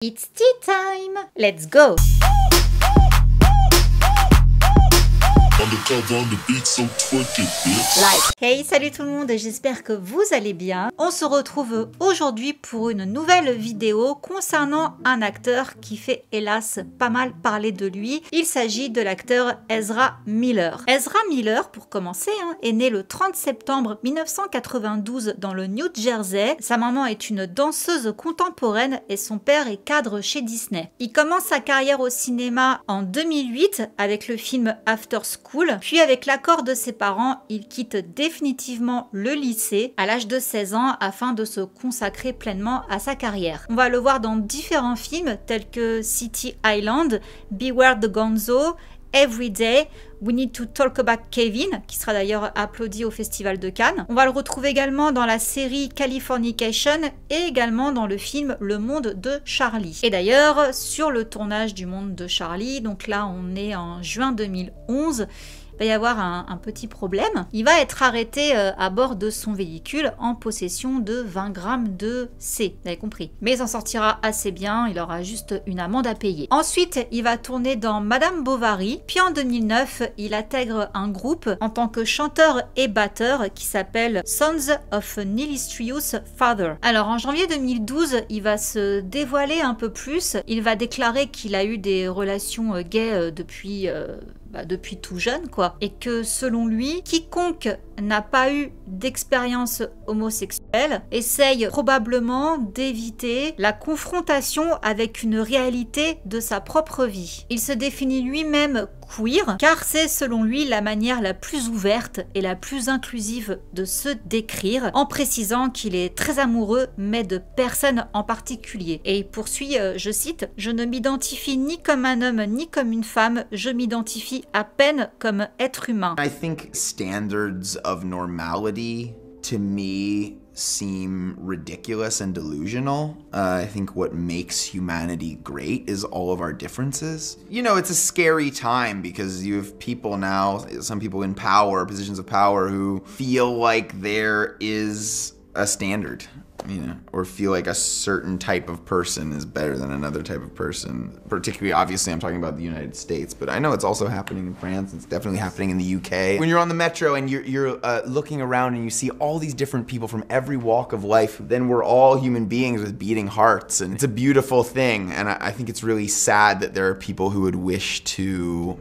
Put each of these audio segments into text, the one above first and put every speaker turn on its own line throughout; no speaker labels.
It's tea time! Let's go! Hey, salut tout le monde, j'espère que vous allez bien. On se retrouve aujourd'hui pour une nouvelle vidéo concernant un acteur qui fait hélas pas mal parler de lui. Il s'agit de l'acteur Ezra Miller. Ezra Miller, pour commencer, est né le 30 septembre 1992 dans le New Jersey. Sa maman est une danseuse contemporaine et son père est cadre chez Disney. Il commence sa carrière au cinéma en 2008 avec le film After School, puis avec l'accord de ses parents, il quitte définitivement le lycée à l'âge de 16 ans afin de se consacrer pleinement à sa carrière. On va le voir dans différents films tels que City Island, Beware the Gonzo, Every Day, We Need to Talk About Kevin, qui sera d'ailleurs applaudi au Festival de Cannes. On va le retrouver également dans la série Californication et également dans le film Le Monde de Charlie. Et d'ailleurs, sur le tournage du Monde de Charlie, donc là on est en juin 2011, il va y avoir un petit problème. Il va être arrêté à bord de son véhicule en possession de 20 grammes de C, vous avez compris. Mais il s'en sortira assez bien, il aura juste une amende à payer. Ensuite, il va tourner dans Madame Bovary, puis en 2009, il intègre un groupe en tant que chanteur et batteur qui s'appelle Sons of an Illustrious Father. Alors en janvier 2012, il va se dévoiler un peu plus, il va déclarer qu'il a eu des relations gays depuis tout jeune, quoi. Et que selon lui, quiconque n'a pas eu d'expérience homosexuelle essaye probablement d'éviter la confrontation avec une réalité de sa propre vie. Il se définit lui-même queer, car c'est selon lui la manière la plus ouverte et la plus inclusive de se décrire, en précisant qu'il est très amoureux, mais de personne en particulier. Et il poursuit, je cite, « Je ne m'identifie ni comme un homme ni comme une femme, je m'identifie à peine comme être humain. »
I think standards of normality, to me, seem ridiculous and delusional. I think what makes humanity great is all of our differences. You know, it's a scary time because you have people now, some people in power, positions of power, who feel like there is a standard, you know, or feel like a certain type of person is better than another type of person. Particularly, obviously, I'm talking about the United States, but I know it's also happening in France. It's definitely happening in the UK. When you're on the metro and you're looking around and you see all these different people from every walk of life, then we're all human beings with beating hearts, and it's a beautiful thing. And I think it's really sad that there are people who would wish to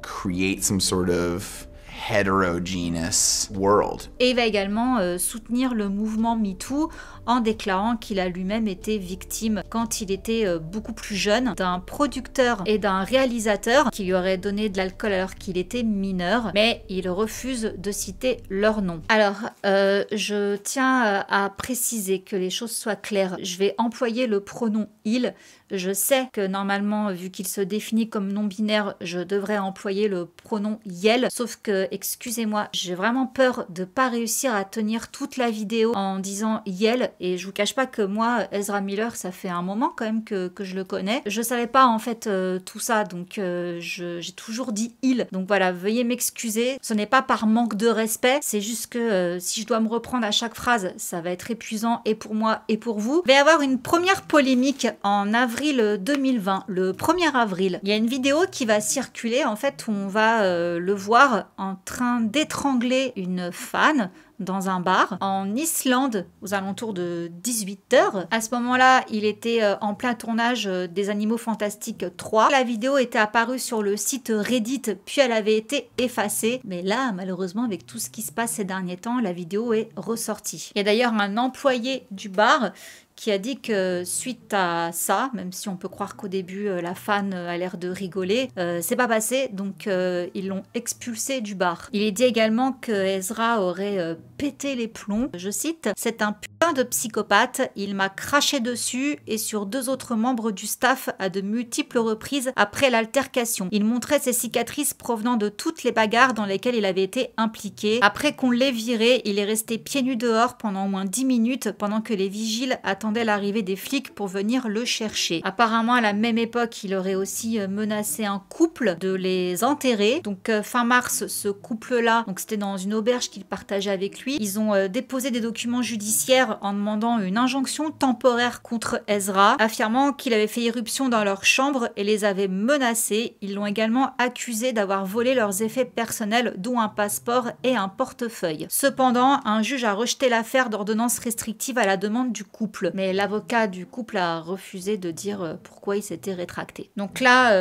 create some sort of heterogeneous world.
Et il va également soutenir le mouvement MeToo en déclarant qu'il a lui-même été victime quand il était beaucoup plus jeune d'un producteur et d'un réalisateur qui lui aurait donné de l'alcool alors qu'il était mineur, mais il refuse de citer leur nom. Alors, je tiens à préciser que les choses soient claires. Je vais employer le pronom « il ». Je sais que normalement, vu qu'il se définit comme non-binaire, je devrais employer le pronom « yel ». Sauf que, excusez-moi, j'ai vraiment peur de pas réussir à tenir toute la vidéo en disant « yel ». Et je vous cache pas que moi, Ezra Miller, ça fait un moment quand même que je le connais. Je savais pas en fait tout ça, donc j'ai toujours dit « il ». Donc voilà, veuillez m'excuser. Ce n'est pas par manque de respect, c'est juste que si je dois me reprendre à chaque phrase, ça va être épuisant et pour moi et pour vous. Il va y avoir une première polémique en avril 2020, le 1er avril. Il y a une vidéo qui va circuler, en fait, où on va le voir en train d'étrangler une fan dans un bar en Islande aux alentours de 18h. À ce moment-là, il était en plein tournage des Animaux Fantastiques 3. La vidéo était apparue sur le site Reddit, puis elle avait été effacée. Mais là, malheureusement, avec tout ce qui se passe ces derniers temps, la vidéo est ressortie. Il y a d'ailleurs un employé du bar qui a dit que suite à ça, même si on peut croire qu'au début la fan a l'air de rigoler, c'est pas passé, donc ils l'ont expulsé du bar. Il est dit également que Ezra aurait pété les plombs. Je cite, « C'est un putain de psychopathe, il m'a craché dessus et sur 2 autres membres du staff à de multiples reprises après l'altercation. Il montrait ses cicatrices provenant de toutes les bagarres dans lesquelles il avait été impliqué. Après qu'on l'ait viré, il est resté pieds nus dehors pendant au moins 10 minutes pendant que les vigiles attendaient l'arrivée des flics pour venir le chercher. Apparemment, à la même époque, il aurait aussi menacé un couple de les enterrer. Donc fin mars, ce couple-là, donc c'était dans une auberge qu'il partageait avec lui, ils ont déposé des documents judiciaires colère en demandant une injonction temporaire contre Ezra, affirmant qu'il avait fait irruption dans leur chambre et les avait menacés. Ils l'ont également accusé d'avoir volé leurs effets personnels, dont un passeport et un portefeuille. Cependant, un juge a rejeté l'affaire d'ordonnance restrictive à la demande du couple, mais l'avocat du couple a refusé de dire pourquoi il s'était rétracté. Donc là,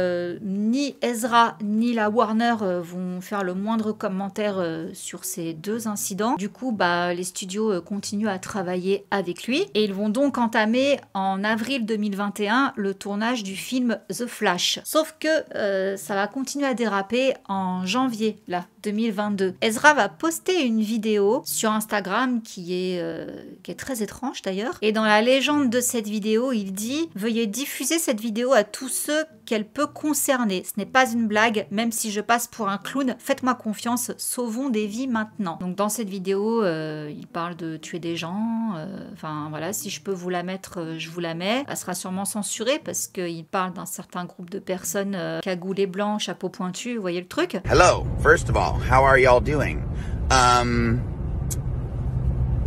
ni Ezra ni la Warner vont faire le moindre commentaire sur ces deux incidents. Du coup, les studios continuent à travailler avec lui et ils vont donc entamer en avril 2021 le tournage du film The Flash. Sauf que ça va continuer à déraper en janvier, là, 2022. Ezra va poster une vidéo sur Instagram qui est très étrange d'ailleurs. Et dans la légende de cette vidéo, il dit « Veuillez diffuser cette vidéo à tous ceux qu'elle peut concerner. Ce n'est pas une blague, même si je passe pour un clown, faites-moi confiance, sauvons des vies maintenant. » Donc dans cette vidéo, il parle de tuer des gens. Enfin voilà, si je peux vous la mettre, je vous la mets. Elle sera sûrement censurée parce qu'il parle d'un certain groupe de personnes cagoulées blancs, chapeau pointu, vous voyez le truc?
Hello, first of all, how are y'all doing?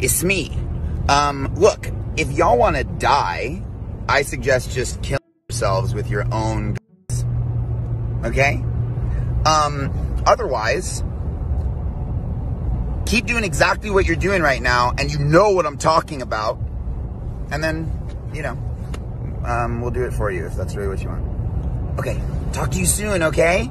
It's me. Look, if y'all want to die, I suggest just killing yourselves with your own guns. Okay? Otherwise, keep doing exactly what you're doing right now, and you know what I'm talking about. And then, we'll do it for you if that's really what you want. Okay, talk to you soon, okay?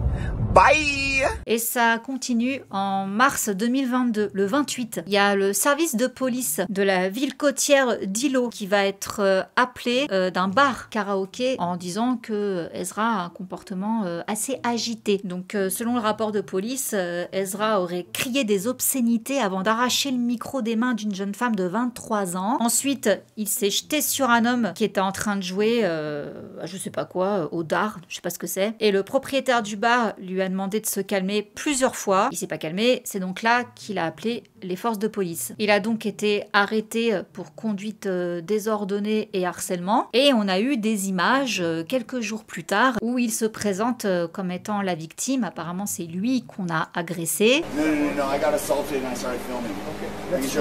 Bye!
Et ça continue en mars 2022, le 28. Il y a le service de police de la ville côtière d'Ilo qui va être appelé d'un bar karaoké en disant que Ezra a un comportement assez agité. Donc selon le rapport de police, Ezra aurait crié des obscénités avant d'arracher le micro des mains d'une jeune femme de 23 ans. Ensuite, il s'est jeté sur un homme qui était en train de jouer, je sais pas quoi, au dard, je sais pas ce que c'est. Et le propriétaire du bar lui a demandé de se calmer plusieurs fois. Il s'est pas calmé, c'est donc là qu'il a appelé les forces de police. Il a donc été arrêté pour conduite désordonnée et harcèlement. Et on a eu des images quelques jours plus tard où il se présente comme étant la victime. Apparemment, c'est lui qu'on a agressé.
No, I got assaulted and I started filming. Okay. Let's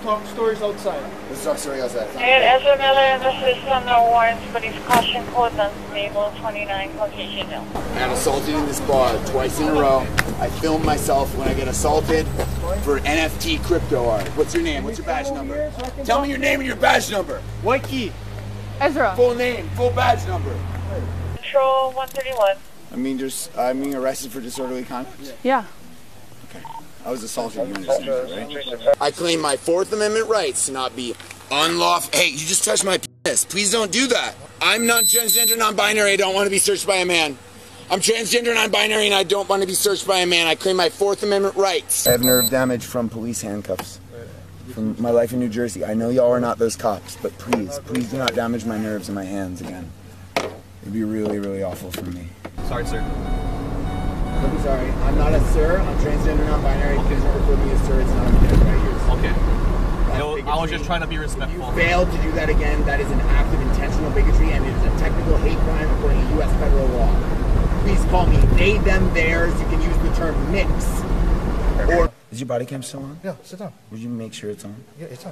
talk stories outside. Let's talk stories outside.
Ezra Miller, this is Sumner Warrants, but he's caution code on Naval 29 Caucasian Hill.
I got assaulted in this bar twice in a row. I film myself when I get assaulted for NFT crypto art. What's your name? What's your badge number? Tell me your name and your badge number. White key.
Ezra.
Full name, full badge number.
Control 131.
I'm being arrested for disorderly conduct?
Yeah.
Okay. I was assaulted, you understand that, right? I claim my Fourth Amendment rights to not be unlawful. Hey, you just touched my penis. Please don't do that. I'm not transgender, non-binary. I don't want to be searched by a man. I'm transgender, non-binary, and I don't want to be searched by a man. I claim my Fourth Amendment rights. I have nerve damage from police handcuffs. From my life in New Jersey. I know y'all are not those cops, but please do not damage my nerves and my hands again. It'd be really, really awful for me.
Sorry, sir.
I'm sorry. I'm not a sir. I'm transgender, non-binary. Okay. Please don't refer to me as sir. It's not a bad right use.
Okay. I was just trying to be respectful.
If you fail to do that again, that is an act of intentional bigotry, and it is a technical hate crime according to U.S. federal law. Please call me they, them, theirs. You can use the term mix. Or is your body cam still on?
Yeah, sit down.
Would you make sure it's on?
Yeah, it's on.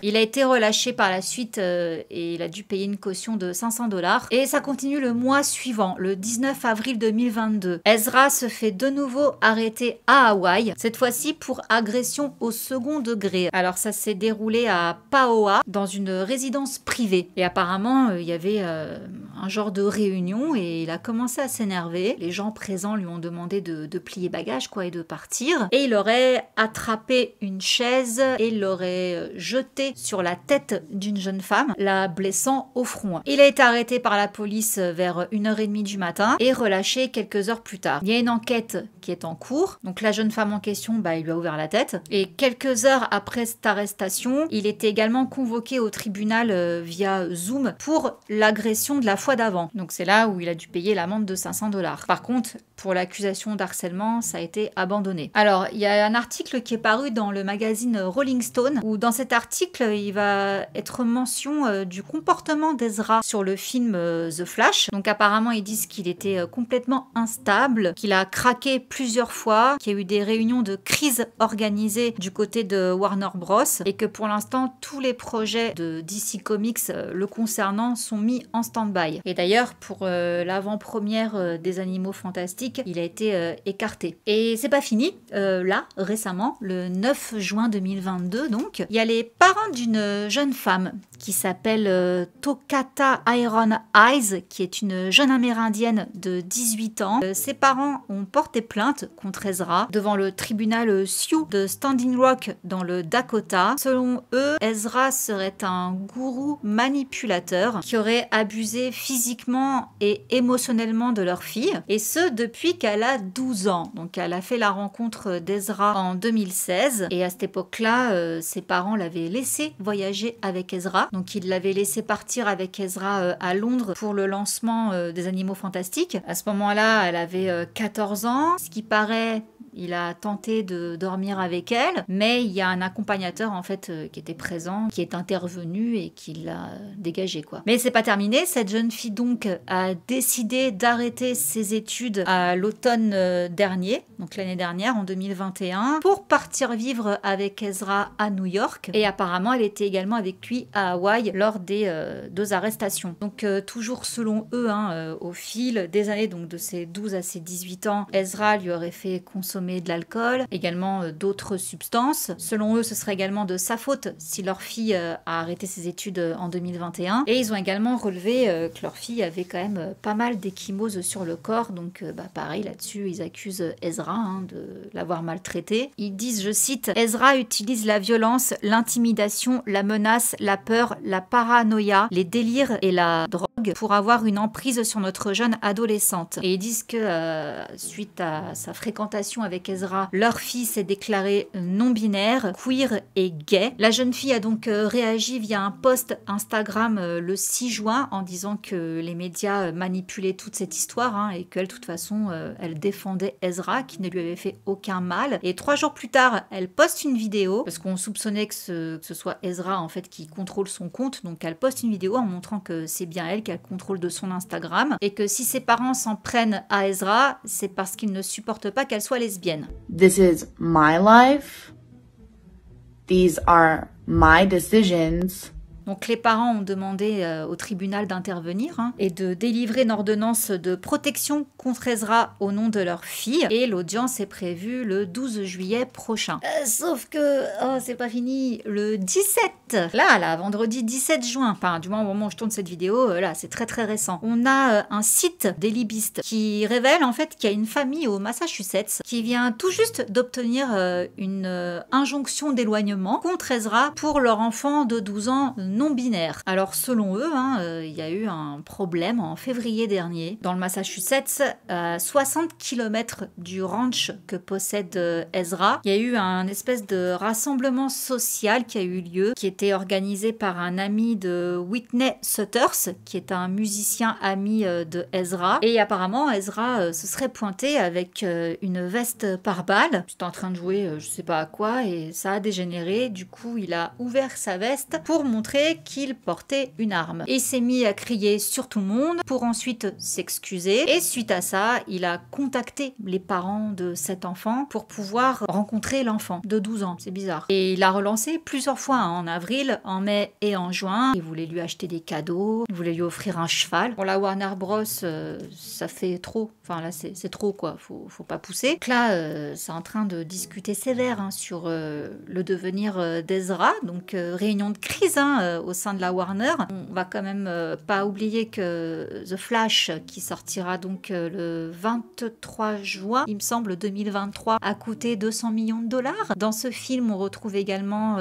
Il a été relâché par la suite et il a dû payer une caution de 500 $. Et ça continue le mois suivant, le 19 avril 2022. Ezra se fait de nouveau arrêter à Hawaï, cette fois-ci pour agression au second degré. Alors ça s'est déroulé à Paoa, dans une résidence privée. Et apparemment, il y avait un genre de réunion et il a commencé à s'énerver. Les gens présents lui ont demandé de plier bagages quoi, et de partir. Et il aurait attrapé une chaise et il l'aurait jetée sur la tête d'une jeune femme, la blessant au front. Il a été arrêté par la police vers 1h30 du matin et relâché quelques heures plus tard. Il y a une enquête qui est en cours. Donc la jeune femme en question, il lui a ouvert la tête. Et quelques heures après cette arrestation, il était également convoqué au tribunal via Zoom pour l'agression de la fois fois d'avant. Donc c'est là où il a dû payer l'amende de 500 $. Par contre, pour l'accusation d'harcèlement, ça a été abandonné. Alors, il y a un article qui est paru dans le magazine Rolling Stone, où dans cet article, il va être mention du comportement d'Ezra sur le film The Flash. Donc apparemment, ils disent qu'il était complètement instable, qu'il a craqué plusieurs fois, qu'il y a eu des réunions de crise organisées du côté de Warner Bros. Et que pour l'instant, tous les projets de DC Comics le concernant sont mis en stand-by. Et d'ailleurs, pour l'avant-première des Animaux Fantastiques, il a été écarté. Et c'est pas fini. Là, récemment, le 9 juin 2022, donc, il y a les parents d'une jeune femme qui s'appelle Tokata Iron Eyes, qui est une jeune amérindienne de 18 ans. Ses parents ont porté plainte contre Ezra devant le tribunal Sioux de Standing Rock dans le Dakota. Selon eux, Ezra serait un gourou manipulateur qui aurait abusé physiquement et émotionnellement de leur fille, et ce depuis qu'elle a 12 ans. Donc elle a fait la rencontre d'Ezra en 2016, et à cette époque-là, ses parents l'avaient laissé voyager avec Ezra. Donc il l'avait laissé partir avec Ezra à Londres pour le lancement des Animaux Fantastiques. À ce moment-là, elle avait 14 ans. Ce qui paraît, il a tenté de dormir avec elle, mais il y a un accompagnateur en fait qui était présent, qui est intervenu et qui l'a dégagé, quoi. Mais c'est pas terminé. Cette jeune fille donc a décidé d'arrêter ses études à l'automne dernier, donc l'année dernière, en 2021, pour partir vivre avec Ezra à New York. Et apparemment, elle était également avec lui à Hawaï lors des 2 arrestations. Donc toujours selon eux, au fil des années, donc de ses 12 à ses 18 ans, Ezra lui aurait fait consommer de l'alcool, également d'autres substances. Selon eux, ce serait également de sa faute si leur fille a arrêté ses études en 2021. Et ils ont également relevé que leur fille avait quand même pas mal d'échymoses sur le corps. Donc pareil, là-dessus, ils accusent Ezra de l'avoir maltraité. Ils disent, je cite, « Ezra utilise la violence, l'intimidation, la menace, la peur, la paranoïa, les délires et la drogue pour avoir une emprise sur notre jeune adolescente. » Et ils disent que suite à sa fréquentation avec Ezra, leur fille s'est déclarée non-binaire, queer et gay. La jeune fille a donc réagi via un post Instagram le 6 juin en disant que les médias manipulaient toute cette histoire et qu'elle, de toute façon, elle défendait Ezra qui ne lui avait fait aucun mal. Et 3 jours plus tard, elle poste une vidéo parce qu'on soupçonnait que ce soit Ezra en fait qui contrôle son compte. Donc elle poste une vidéo en montrant que c'est bien elle qui a le contrôle de son Instagram et que si ses parents s'en prennent à Ezra, c'est parce qu'ils ne supportent pas qu'elle soit lesbienne.
This is my life. These are my decisions.
Donc les parents ont demandé au tribunal d'intervenir et de délivrer une ordonnance de protection contre Ezra au nom de leur fille. Et l'audience est prévue le 12 juillet prochain. Sauf que, c'est pas fini, le 17, là, vendredi 17 juin, enfin du moins au moment où je tourne cette vidéo, là c'est très très récent, on a un site des libystes qui révèle en fait qu'il y a une famille au Massachusetts qui vient tout juste d'obtenir une injonction d'éloignement contre Ezra pour leur enfant de 12 ans non-binaire. Alors selon eux, il y a eu un problème en février dernier dans le Massachusetts, à 60 km du ranch que possède Ezra. Il y a eu un espèce de rassemblement social qui a eu lieu, qui était organisé par un ami de Whitney Sutters, qui est un musicien ami de Ezra. Et apparemment, Ezra se serait pointé avec une veste par balle. C'était en train de jouer je sais pas à quoi et ça a dégénéré. Du coup, il a ouvert sa veste pour montrer qu'il portait une arme. Et il s'est mis à crier sur tout le monde pour ensuite s'excuser. Et suite à ça, il a contacté les parents de cet enfant pour pouvoir rencontrer l'enfant de 12 ans. C'est bizarre. Et il a relancé plusieurs fois en avril, en mai et en juin. Il voulait lui acheter des cadeaux, il voulait lui offrir un cheval. Pour la Warner Bros, ça fait trop. Enfin là, c'est trop quoi. Faut pas pousser. Donc là, c'est en train de discuter sévère sur le devenir d'Ezra. Donc réunion de crise au sein de la Warner. On va quand même pas oublier que The Flash, qui sortira donc le 23 juin, il me semble 2023, a coûté 200 millions de dollars. Dans ce film, on retrouve également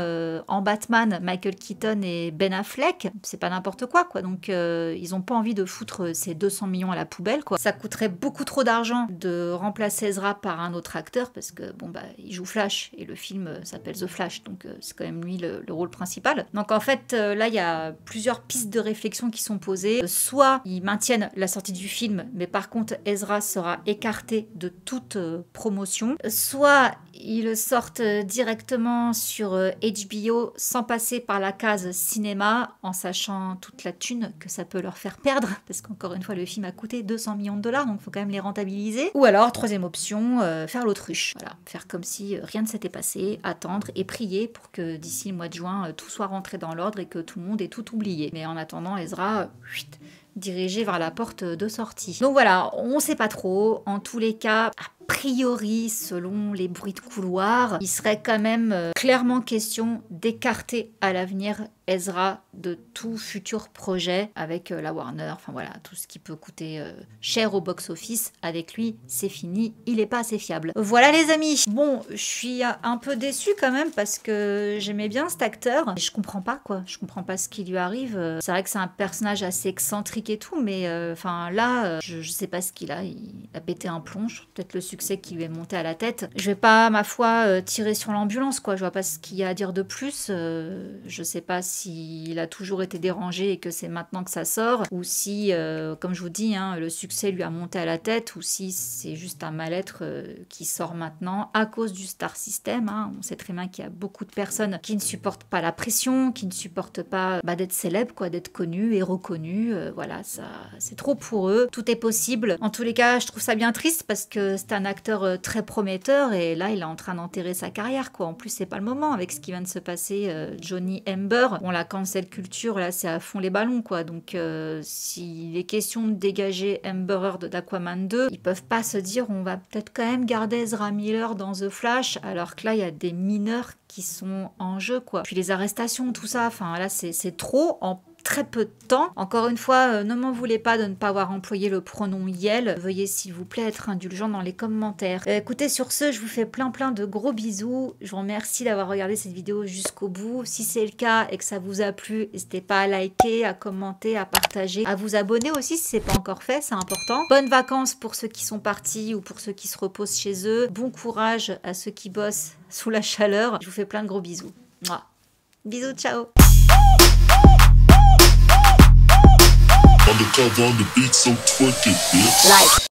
en Batman Michael Keaton et Ben Affleck. C'est pas n'importe quoi, quoi. Donc ils ont pas envie de foutre ces 200 millions à la poubelle, quoi. Ça coûterait beaucoup trop d'argent de remplacer Ezra par un autre acteur parce que bon bah il joue Flash et le film s'appelle The Flash, donc c'est quand même lui le rôle principal. Donc en fait là, il y a plusieurs pistes de réflexion qui sont posées. Soit ils maintiennent la sortie du film, mais par contre, Ezra sera écarté de toute promotion. Soit ils le sortent directement sur HBO sans passer par la case cinéma, en sachant toute la thune que ça peut leur faire perdre, parce qu'encore une fois, le film a coûté 200 millions de dollars, donc il faut quand même les rentabiliser. Ou alors, troisième option, faire l'autruche. Voilà, faire comme si rien ne s'était passé, attendre et prier pour que d'ici le mois de juin, tout soit rentré dans l'ordre et que tout le monde ait tout oublié. Mais en attendant, Ezra, dirigé vers la porte de sortie. Donc voilà, on sait pas trop. En tous les cas, a priori, selon les bruits de couloir, il serait quand même clairement question d'écarter à l'avenir Ezra de tout futur projet avec la Warner. Enfin voilà, tout ce qui peut coûter cher au box-office, avec lui, c'est fini. Il est pas assez fiable. Voilà les amis. Bon, je suis un peu déçue quand même parce que j'aimais bien cet acteur. Je comprends pas quoi. Je comprends pas ce qui lui arrive. C'est vrai que c'est un personnage assez excentrique et tout, mais enfin là, je sais pas ce qu'il a. Il a pété un plomb. Peut-être le succès qui lui est monté à la tête. Je vais pas, ma foi, tirer sur l'ambulance quoi. Je vois pas ce qu'il y a à dire de plus. Je sais pas s'il a toujours été dérangé et que c'est maintenant que ça sort, ou si, comme je vous dis, hein, le succès lui a monté à la tête, ou si c'est juste un mal-être qui sort maintenant à cause du star system. Hein. On sait très bien qu'il y a beaucoup de personnes qui ne supportent pas la pression, qui ne supportent pas d'être célèbre, quoi, d'être connu et reconnu. Voilà, ça, c'est trop pour eux. Tout est possible. En tous les cas, je trouve ça bien triste parce que c'est un acteur très prometteur et là, il est en train d'enterrer sa carrière, quoi. En plus, c'est pas le moment avec ce qui vient de se passer. Johnny Amber, bon, la cancel culture, là, c'est à fond les ballons, quoi. Donc, s'il est question de dégager Amber Heard d'Aquaman 2, ils peuvent pas se dire on va peut-être quand même garder Ezra Miller dans The Flash, alors que là, il y a des mineurs qui sont en jeu, quoi. Puis les arrestations, tout ça, enfin là, c'est trop en très peu de temps. Encore une fois, ne m'en voulez pas de ne pas avoir employé le pronom Yel. Veuillez s'il vous plaît être indulgent dans les commentaires. Écoutez, sur ce, je vous fais plein de gros bisous. Je vous remercie d'avoir regardé cette vidéo jusqu'au bout. Si c'est le cas et que ça vous a plu, n'hésitez pas à liker, à commenter, à partager, à vous abonner aussi si c'est pas encore fait, c'est important. Bonnes vacances pour ceux qui sont partis ou pour ceux qui se reposent chez eux. Bon courage à ceux qui bossent sous la chaleur. Je vous fais plein de gros bisous. Mouah. Bisous, ciao.
Undercover on the beat, so twerk it, bitch. Like.